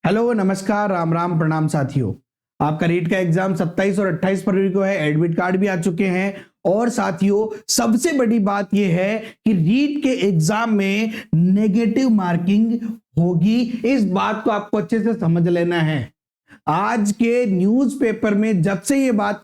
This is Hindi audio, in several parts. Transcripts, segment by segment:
हेलो नमस्कार राम राम प्रणाम साथियों। आपका रीट का एग्जाम 27 और 28 फरवरी को है। एडमिट कार्ड भी आ चुके हैं और साथियों सबसे बड़ी बात यह है कि रीट के एग्जाम में नेगेटिव मार्किंग होगी। इस बात को आपको अच्छे से समझ लेना है। आज के न्यूज़पेपर में जब से ये बात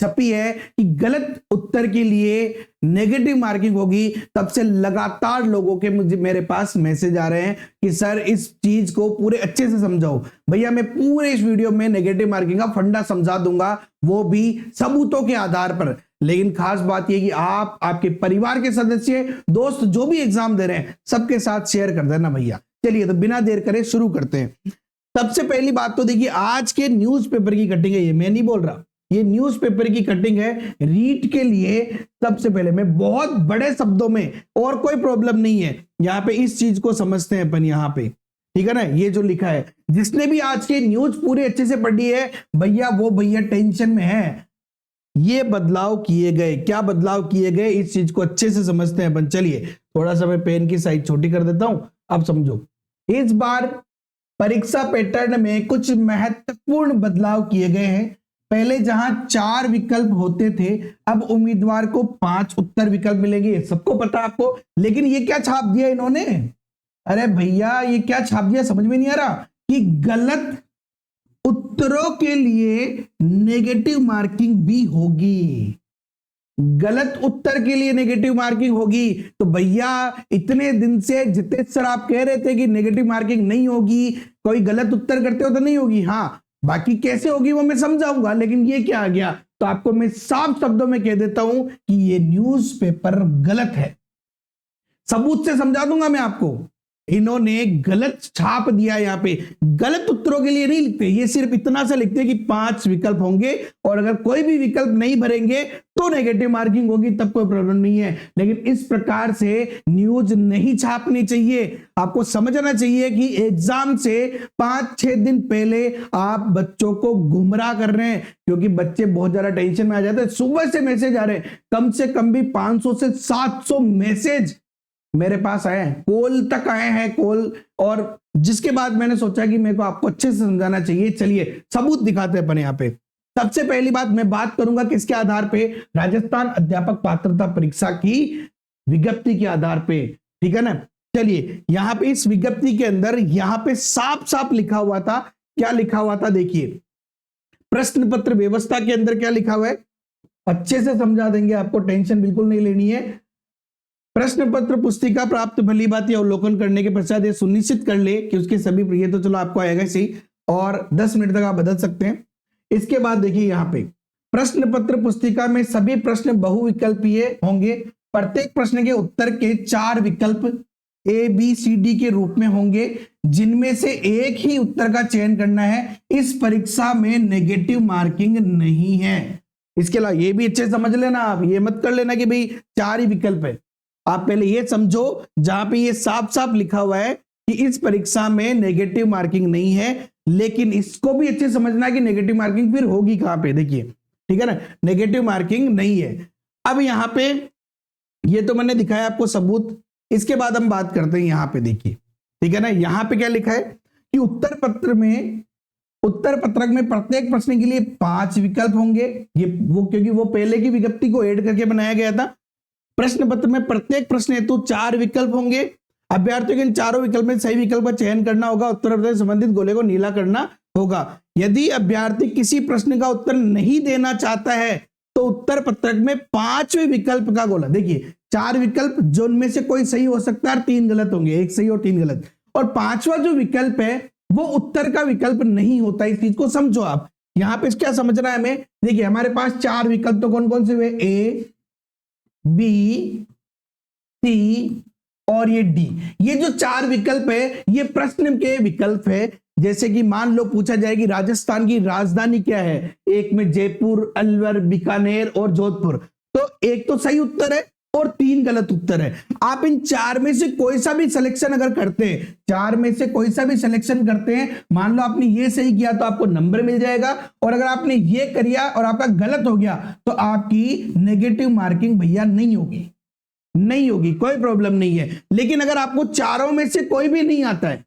छपी है कि गलत उत्तर के लिए नेगेटिव मार्किंग होगी, तब से लगातार लोगों के मेरे पास मैसेज आ रहे हैं कि सर इस चीज को पूरे अच्छे से समझाओ। भैया मैं पूरे इस वीडियो में नेगेटिव मार्किंग का फंडा समझा दूंगा, वो भी सबूतों के आधार पर। लेकिन खास बात यह कि आप आपके परिवार के सदस्य दोस्त जो भी एग्जाम दे रहे हैं सबके साथ शेयर कर देना भैया। चलिए तो बिना देर करे शुरू करते हैं। सबसे पहली बात तो देखिए, आज के न्यूज़पेपर की कटिंग है। ये मैं नहीं बोल रहा, ये न्यूज़पेपर की कटिंग है रीट के लिए। सबसे पहले मैं बहुत बड़े शब्दों में, और कोई प्रॉब्लम नहीं है, यहां पे इस चीज को समझते हैं अपन यहां पे, ठीक है ना। ये जो लिखा है, जिसने भी आज के न्यूज पूरे अच्छे से पढ़ी है भैया, वो भैया टेंशन में है। ये बदलाव किए गए, क्या बदलाव किए गए, इस चीज को अच्छे से समझते हैं अपन। चलिए थोड़ा सा मैं पेन की साइज छोटी कर देता हूं, अब समझो। इस बार परीक्षा पैटर्न में कुछ महत्वपूर्ण बदलाव किए गए हैं। पहले जहां 4 विकल्प होते थे, अब उम्मीदवार को 5 उत्तर विकल्प मिलेंगे। सबको पता आपको, लेकिन ये क्या छाप दिया इन्होंने? अरे भैया ये क्या छाप दिया, समझ में नहीं आ रहा कि गलत उत्तरों के लिए नेगेटिव मार्किंग भी होगी। गलत उत्तर के लिए नेगेटिव मार्किंग होगी। तो भैया इतने दिन से जितेश सर आप कह रहे थे कि नेगेटिव मार्किंग नहीं होगी, कोई गलत उत्तर करते हो तो नहीं होगी। हाँ, बाकी कैसे होगी वो मैं समझाऊंगा, लेकिन ये क्या आ गया? तो आपको मैं साफ शब्दों में कह देता हूं कि ये न्यूज़पेपर गलत है। सबूत से समझा दूंगा मैं आपको। इन्होंने गलत छाप दिया। यहां पे गलत उत्तरों के लिए नहीं लिखते, ये सिर्फ इतना सा लिखते कि 5 विकल्प होंगे और अगर कोई भी विकल्प नहीं भरेंगे तो नेगेटिव मार्किंग होगी, तब कोई प्रॉब्लम नहीं है। लेकिन इस प्रकार से न्यूज नहीं छापनी चाहिए। आपको समझना चाहिए कि एग्जाम से 5-6 दिन पहले आप बच्चों को गुमराह कर रहे हैं, क्योंकि बच्चे बहुत ज्यादा टेंशन में आ जाते हैं। सुबह से मैसेज आ रहे हैं, कम से कम भी 500 से 700 मैसेज मेरे पास आए हैं, कॉल तक आए हैं, कॉल। और जिसके बाद मैंने सोचा कि मेरे को आपको अच्छे से समझाना चाहिए। चलिए सबूत दिखाते हैं अपन यहां पे। सबसे पहली बात मैं बात करूंगा किसके आधार पे? राजस्थान अध्यापक पात्रता परीक्षा की विज्ञप्ति के आधार पे, ठीक है ना। चलिए यहां पे इस विज्ञप्ति के अंदर यहां पे साफ साफ लिखा हुआ था। क्या लिखा हुआ था देखिए, प्रश्न पत्र व्यवस्था के अंदर क्या लिखा हुआ है, अच्छे से समझा देंगे आपको, टेंशन बिल्कुल नहीं लेनी है। प्रश्न पत्र पुस्तिका प्राप्त भली बात अवलोकन करने के पश्चात ये सुनिश्चित कर ले कि उसके सभी, ये तो चलो आपको आएगा इसी, और 10 मिनट तक आप बदल सकते हैं। इसके बाद देखिए यहां पे प्रश्न पत्र पुस्तिका में सभी प्रश्न बहुविकल्पीय होंगे। प्रत्येक प्रश्न के उत्तर के 4 विकल्प ABCD के रूप में होंगे, जिनमें से एक ही उत्तर का चयन करना है। इस परीक्षा में नेगेटिव मार्किंग नहीं है। इसके अलावा ये भी अच्छे से समझ लेना, आप ये मत कर लेना कि भाई 4 ही विकल्प है। आप पहले ये समझो, जहां पे ये साफ साफ लिखा हुआ है कि इस परीक्षा में नेगेटिव मार्किंग नहीं है, लेकिन इसको भी अच्छे समझना कि नेगेटिव मार्किंग फिर होगी कहां पे। देखिए ठीक है ना, नेगेटिव मार्किंग नहीं है। अब यहां पे ये तो मैंने दिखाया आपको सबूत। इसके बाद हम बात करते हैं यहां पे, देखिए ठीक है ना। यहां पे क्या लिखा है कि उत्तर पत्रक में प्रत्येक प्रश्न के लिए 5 विकल्प होंगे। ये वो क्योंकि वो पहले की विज्ञप्ति को ऐड करके बनाया गया था। प्रश्न पत्र में प्रत्येक प्रश्न हेतु 4 विकल्प होंगे। अभ्यर्थियों के इन चारों विकल्प में सही विकल्प का चयन करना होगा। उत्तर से संबंधित गोले को नीला करना होगा। यदि अभ्यर्थी किसी प्रश्न का उत्तर नहीं देना चाहता है तो उत्तर पत्रक में 5वें विकल्प का गोला, देखिए 4 विकल्प जो उनमें से कोई सही हो सकता है, 3 गलत होंगे, 1 सही और 3 गलत, और 5वां जो विकल्प है वो उत्तर का विकल्प नहीं होता। इस चीज को समझो आप। यहां पे क्या समझना है हमें, देखिए हमारे पास 4 विकल्प तो कौन कौन से हुए, A B C और ये D। ये जो 4 विकल्प है ये प्रश्न के विकल्प है। जैसे कि मान लो पूछा जाए कि राजस्थान की राजधानी क्या है, एक में जयपुर, अलवर, बीकानेर और जोधपुर, तो एक तो सही उत्तर है और 3 गलत उत्तर है। आप इन 4 में से कोई सा भी सिलेक्शन अगर करते हैं, 4 में से कोई सा भी सिलेक्शन करते हैं, मान लो आपने ये सही किया तो आपको नंबर मिल जाएगा, और अगर आपने ये किया और आपका गलत हो गया तो आपकी नेगेटिव मार्किंग भैया नहीं होगी, नहीं होगी, कोई प्रॉब्लम नहीं है। लेकिन अगर आपको चारों में से कोई भी नहीं आता है,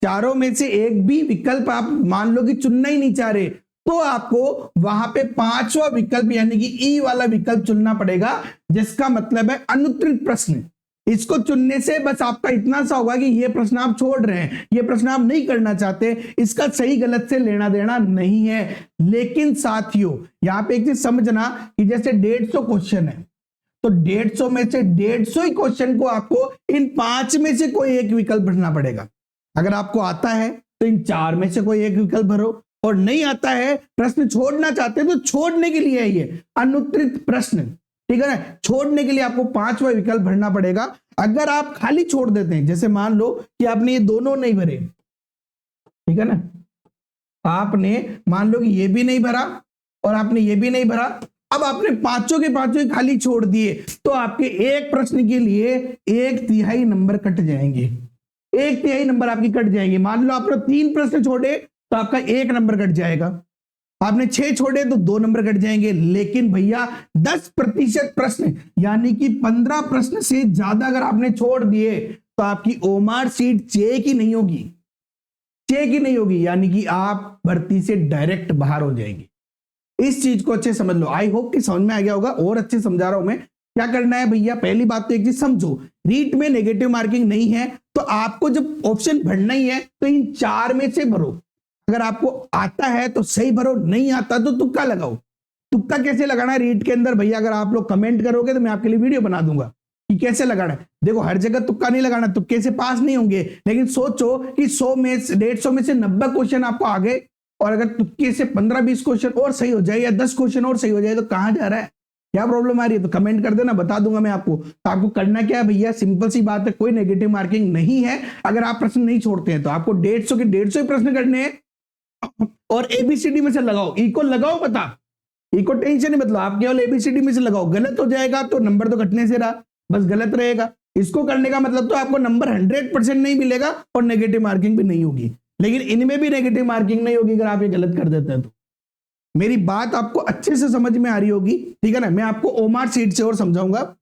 चारों में से एक भी विकल्प आप मान लो कि चुनना ही नहीं चाह रहे, तो आपको वहां पे पांचवा विकल्प यानी कि ई वाला विकल्प चुनना पड़ेगा, जिसका मतलब है अनुत्तरित प्रश्न। इसको चुनने से बस आपका इतना सा होगा कि ये प्रश्न आप छोड़ रहे हैं, ये प्रश्न आप नहीं करना चाहते, इसका सही गलत से लेना देना नहीं है। लेकिन साथियों यहां पे एक चीज समझना कि जैसे 150 क्वेश्चन है, तो 150 में से 150 ही क्वेश्चन को आपको इन 5 में से कोई एक विकल्प भरना पड़ेगा। अगर आपको आता है तो इन 4 में से कोई एक विकल्प भरो, और नहीं आता है, प्रश्न छोड़ना चाहते हैं, तो छोड़ने के लिए है ये अनुत्तरित प्रश्न, ठीक है ना। छोड़ने के लिए आपको 5वां विकल्प भरना पड़ेगा। अगर आप खाली छोड़ देते हैं, जैसे मान लो कि आपने ये दोनों नहीं भरे, ठीक है ना, आपने मान लो कि ये भी नहीं भरा और आपने ये भी नहीं भरा, अब आपने पांचों के पांचों खाली छोड़ दिए, तो आपके एक प्रश्न के लिए 1/3 नंबर कट जाएंगे, 1/3 नंबर आपकी कट जाएंगे। मान लो आपने 3 प्रश्न छोड़े तो आपका 1 नंबर कट जाएगा, आपने 6 छोड़े तो 2 नंबर कट जाएंगे। लेकिन भैया 10% प्रश्न यानी कि 15 प्रश्न से ज्यादा अगर आपने छोड़ दिए तो आपकी ओमार सीट चेक ही नहीं होगी, चेक ही नहीं होगी, यानी कि आप भर्ती से डायरेक्ट बाहर हो जाएंगे। इस चीज को अच्छे समझ लो। आई होप कि समझ में आ गया होगा, और अच्छे समझा रहा हूं मैं। क्या करना है भैया, पहली बात तो एक चीज समझो, रीट में नेगेटिव मार्किंग नहीं है, तो आपको जब ऑप्शन भरना ही है तो इन 4 में से भरो। अगर आपको आता है तो सही भरो, नहीं आता तो तुक्का लगाओ। तुक्का कैसे लगाना है रीट के अंदर भैया, अगर आप लोग कमेंट करोगे तो मैं आपके लिए वीडियो बना दूंगा कि कैसे लगाना है। देखो हर जगह तुक्का नहीं लगाना, तुक्के से पास नहीं होंगे, लेकिन सोचो कि 100 में 150 में से 90 क्वेश्चन आपको आ गए, और अगर तुक्के से 15-20 क्वेश्चन और सही हो जाए या 10 क्वेश्चन और सही हो जाए, तो कहां जा रहा है, क्या प्रॉब्लम आ रही है, तो कमेंट कर देना, बता दूंगा मैं आपको। तो आपको करना क्या है भैया, सिंपल सी बात है, कोई नेगेटिव मार्किंग नहीं है। अगर आप प्रश्न नहीं छोड़ते हैं तो आपको 150 के 150 ही प्रश्न करने हैं, और एबीसीडी में से लगाओ, ई को लगाओ, पता ई को टेंशन नहीं, मतलब आप केवल एबीसीडी में से लगाओ। गलत हो जाएगा तो नंबर तो कटने से रहा, बस गलत रहेगा। इसको करने का मतलब तो आपको नंबर 100% नहीं मिलेगा और नेगेटिव मार्किंग भी नहीं होगी, लेकिन इनमें भी नेगेटिव मार्किंग नहीं होगी अगर आप ये गलत कर देते हैं तो। मेरी बात आपको अच्छे से समझ में आ रही होगी, ठीक है ना। मैं आपको ओमार सीट से और समझाऊंगा।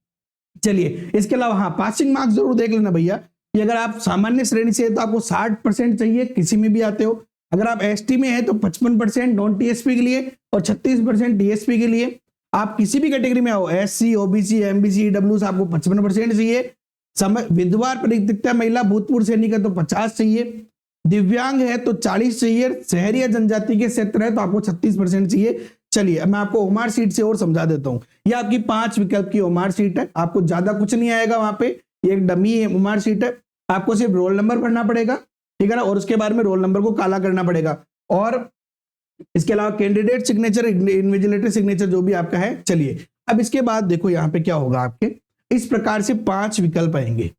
चलिए इसके अलावा हाँ, पासिंग मार्क्स जरूर देख लेना भैया, कि अगर आप सामान्य श्रेणी से है तो आपको 60% चाहिए, किसी में भी आते हो। अगर आप एसटी में है तो 55% नॉन टीएसपी के लिए और 36% टीएसपी के लिए। आप किसी भी कैटेगरी में आओ, एससी, ओबीसी, एमबीसी, ईडब्ल्यूएस, आपको 55% चाहिए। समय विधवा, परित्यक्ता महिला, भूतपूर्व सैनिक है तो 50 चाहिए। दिव्यांग है तो 40 चाहिए। शहरी या जनजाति के क्षेत्र है तो आपको 36% चाहिए। चलिए मैं आपको ओमार सीट से और समझा देता हूं। ये आपकी 5 विकल्प की ओमार सीट है, आपको ज्यादा कुछ नहीं आएगा वहां पे, ये एक डमी ओमार सीट है। आपको सिर्फ रोल नंबर भरना पड़ेगा, ठीक है ना, और उसके बाद में रोल नंबर को काला करना पड़ेगा, और इसके अलावा कैंडिडेट सिग्नेचर, इन्विजिलेटर सिग्नेचर जो भी आपका है। चलिए अब इसके बाद देखो यहाँ पे क्या होगा, आपके इस प्रकार से 5 विकल्प आएंगे।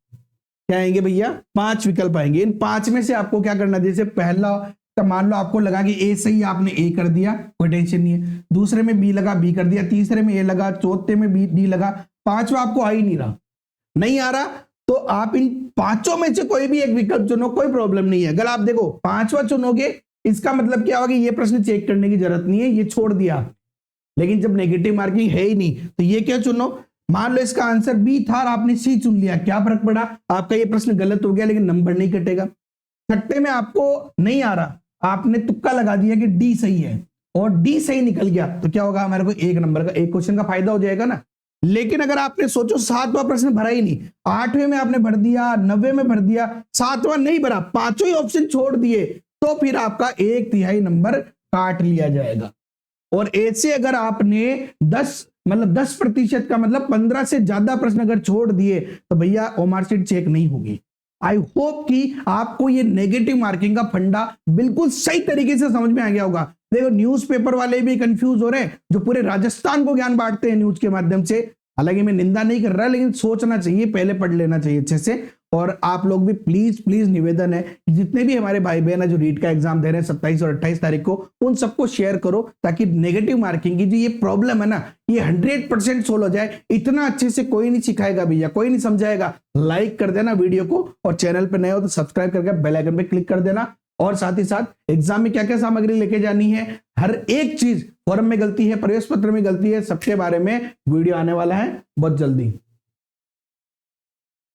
क्या आएंगे भैया, 5 विकल्प आएंगे। इन 5 में से आपको क्या करना है, जैसे पहला तो मान लो आपको लगा कि ए सही, आपने ए कर दिया, कोई टेंशन नहीं है। दूसरे में बी लगा, बी कर दिया। तीसरे में ए लगा, चौथे में बी डी लगा। 5वां आपको आ ही नहीं रहा, नहीं आ रहा, तो आप इन 5 में से कोई भी एक विकल्प चुनो, कोई प्रॉब्लम नहीं है। अगर आप देखो 5वां चुनोगे, इसका मतलब क्या होगा, ये प्रश्न चेक करने की जरूरत नहीं है, ये छोड़ दिया। लेकिन जब नेगेटिव मार्किंग है ही नहीं तो ये क्या चुनो। मान लो इसका आंसर बी था और आपने सी चुन लिया, क्या फर्क पड़ा, आपका ये प्रश्न गलत हो गया लेकिन नंबर नहीं कटेगा। छठे में आपको नहीं आ रहा, आपने तुक्का लगा दिया कि डी सही है और डी सही निकल गया, तो क्या होगा, हमारे को 1 नंबर का, 1 क्वेश्चन का फायदा हो जाएगा ना। लेकिन अगर आपने सोचो 7वां प्रश्न भरा ही नहीं, 8वें में आपने भर दिया, 90 में भर दिया, 7वां नहीं भरा, 5 ही ऑप्शन छोड़ दिए, तो फिर आपका 1/3 नंबर काट लिया जाएगा। और ऐसे अगर आपने 10% का मतलब 15 से ज्यादा प्रश्न अगर छोड़ दिए तो भैया ओमार सीट चेक नहीं होगी। आई होप कि आपको ये नेगेटिव मार्किंग का फंडा बिल्कुल सही तरीके से समझ में आ गया होगा। देखो न्यूज़पेपर वाले भी कंफ्यूज हो रहे हैं, जो पूरे राजस्थान को ज्ञान बांटते हैं न्यूज के माध्यम से। हालांकि मैं निंदा नहीं कर रहा, लेकिन सोचना चाहिए, पहले पढ़ लेना चाहिए अच्छे से। और आप लोग भी प्लीज प्लीज निवेदन है, जितने भी हमारे भाई बहन है जो रीट का एग्जाम दे रहे हैं 27 और 28 तारीख को, उन सबको शेयर करो, ताकि नेगेटिव मार्किंग की जो ये प्रॉब्लम है ना, ये 100% सोल्व हो जाए। इतना अच्छे से कोई नहीं सिखाएगा भैया, कोई नहीं समझाएगा। लाइक कर देना वीडियो को, और चैनल पर नए हो तो सब्सक्राइब करके बेल आइकन पे क्लिक कर देना। और साथ ही साथ एग्जाम में क्या क्या सामग्री लेके जानी है, हर एक चीज, फॉर्म में गलती है, प्रवेश पत्र में गलती है, सबके बारे में वीडियो आने वाला है बहुत जल्दी।